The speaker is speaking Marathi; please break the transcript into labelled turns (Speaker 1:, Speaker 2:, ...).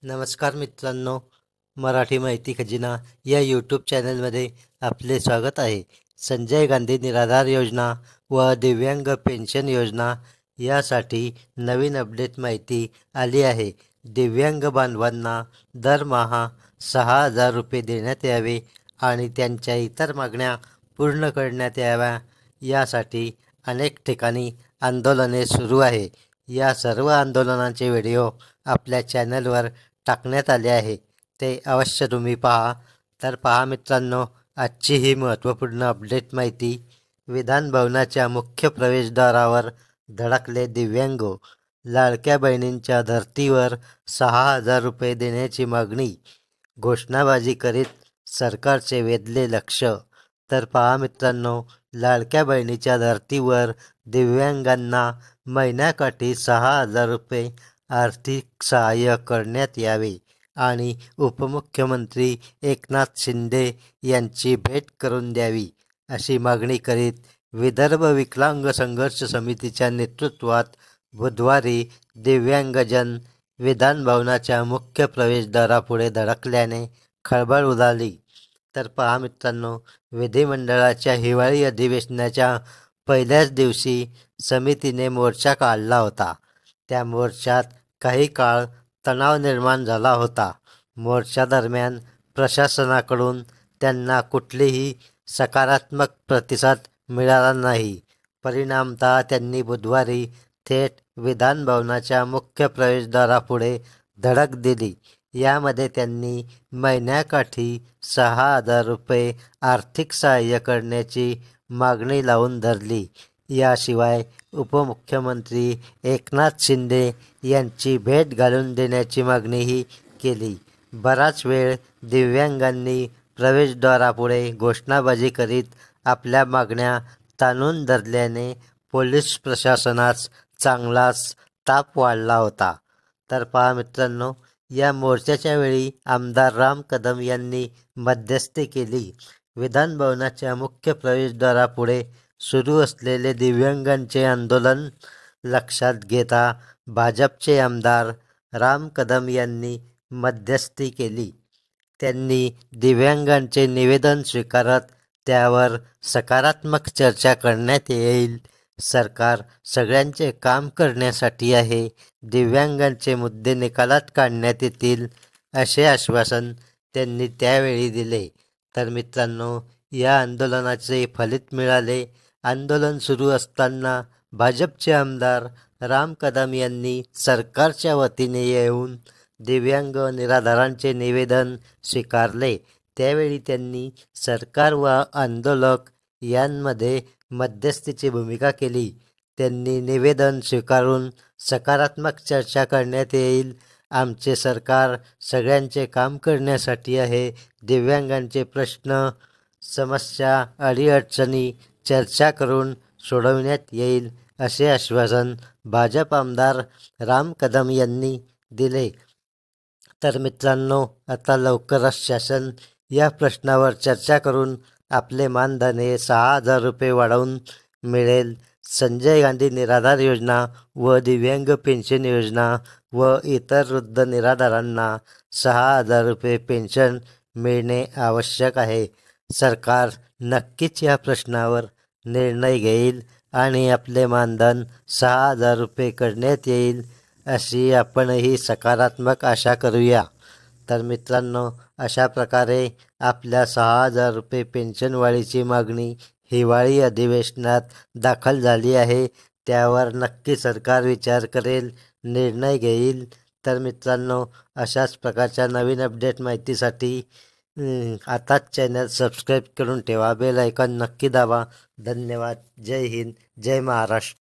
Speaker 1: नमस्कार मित्रांनो, मराठी माहिती खजिना या यूट्यूब चॅनलमध्ये आपले स्वागत आहे. संजय गांधी निराधार योजना व दिव्यांग पेन्शन योजना यासाठी नवीन अपडेट माहिती आली आहे. दिव्यांग बांधवांना दरमहा 6,000 रुपये देण्यात यावे आणि त्यांच्या इतर मागण्या पूर्ण करण्यात याव्या यासाठी अनेक ठिकाणी आंदोलने सुरू आहे. या सर्व आंदोलनांचे व्हिडिओ आपल्या चॅनलवर टाकण्यात आले आहे, ते अवश्य तुम्ही पहा. तर पहा मित्रांनो, आजची ही महत्त्वपूर्ण अपडेट माहिती. विधान भवनाच्या मुख्य प्रवेशद्वारावर धडकले दिव्यांग. लाडक्या बहिणींच्या धर्तीवर 6,000 रुपये देण्याची मागणी. घोषणाबाजी करीत सरकारचे वेधले लक्ष. तर पहा मित्रांनो, लाडक्या बहिणीच्या धर्तीवर दिव्यांगांना महिन्याकाठी 6,000 रुपये आर्थिक सहाय्य करण्यात यावे आणि उपमुख्यमंत्री एकनाथ शिंदे यांची भेट करून द्यावी अशी मागणी करीत विदर्भ विकलांग संघर्ष समितीच्या नेतृत्वात बुधवारी दिव्यांगजन विधानभवनाच्या मुख्य प्रवेशद्वारापुढे धडकल्याने खळबळ उडाली. तर पहा मित्रांनो, विधिमंडळाच्या हिवाळी अधिवेशनाच्या पहिल्याच दिवशी समितीने मोर्चा काढला होता. त्या मोर्चात काही काळ तणाव निर्माण झाला होता. मोर्चादरम्यान प्रशासनाकडून त्यांना कुठलीही सकारात्मक प्रतिसाद मिळाला नाही. परिणामतः त्यांनी बुधवारी थेट विधानभवनाच्या मुख्य प्रवेशद्वारापुढे धडक दिली. यामध्ये त्यांनी महिन्याकाठी 6,000 रुपये आर्थिक सहाय्य करण्याची मागणी लावून धरली. याशिवाय उपमुख्यमंत्री एकनाथ शिंदे यांची भेट घालून देण्याची मागणीही केली. बराच वेळ दिव्यांगांनी प्रवेशद्वारापुढे घोषणाबाजी करीत आपल्या मागण्या ताणून धरल्याने पोलीस प्रशासनास चांगलाच ताप वाढला होता. तर पहा मित्रांनो, या मोर्चाच्या वेळी आमदार राम कदम यांनी मध्यस्थी केली. विधानभवनाच्या मुख्य प्रवेशद्वारापुढे सुरू असलेले दिव्यांगांचे आंदोलन लक्षात घेता भाजपचे आमदार राम कदम यांनी मध्यस्थी केली. त्यांनी दिव्यांगांचे निवेदन स्वीकारत त्यावर सकारात्मक चर्चा करण्यात येईल. सरकार सगळ्यांचे काम करण्यासाठी आहे. दिव्यांगांचे मुद्दे निकालात काढण्यात येतील असे आश्वासन त्यांनी त्यावेळी दिले. तर मित्रांनो, या आंदोलनाचे फलित मिळाले. आंदोलन सुरू असताना भाजपचे आमदार राम कदम यांनी सरकारच्या वतीने येऊन दिव्यांग निराधारांचे निवेदन स्वीकारले. त्यावेळी त्यांनी सरकार व आंदोलक यांमध्ये मध्यस्थीची भूमिका केली. त्यांनी निवेदन स्वीकारून सकारात्मक चर्चा करण्यात येईल. आमचे सरकार सगळ्यांचे काम करण्यासाठी आहे. दिव्यांगांचे प्रश्न, समस्या, अडीअडचणी चर्चा करून सोडवण्यात येईल असे आश्वासन भाजप आमदार राम कदम यांनी दिले. तर मित्रांनो, आता लवकरच शासन या प्रश्नावर चर्चा करून आपले मानधन 6,000 रुपये वाढवून मिळेल. संजय गांधी निराधार योजना व दिव्यांग पेन्शन योजना व इतर वृद्ध निराधारांना 6,000 रुपये पेन्शन मिळणे आवश्यक आहे. सरकार नक्कीच या प्रश्नावर निर्णय घेईल आणि आपले मानधन 6,000 रुपये करण्यात येईल अशी आपणही सकारात्मक आशा करूया. तर मित्रांनो, अशा प्रकारे आपल्या 6,000 रुपये पेन्शनवाढीची मागणी हिवाळी अधिवेशनात दाखल झाली आहे. त्यावर नक्की सरकार विचार करेल, निर्णय घेईल. तर मित्रांनो, अशाच प्रकारच्या नवीन अपडेट माहितीसाठी आताच चॅनल सबस्क्राईब करून ठेवा. बेल आयकॉन नक्की दाबा. धन्यवाद. जय हिंद, जय महाराष्ट्र.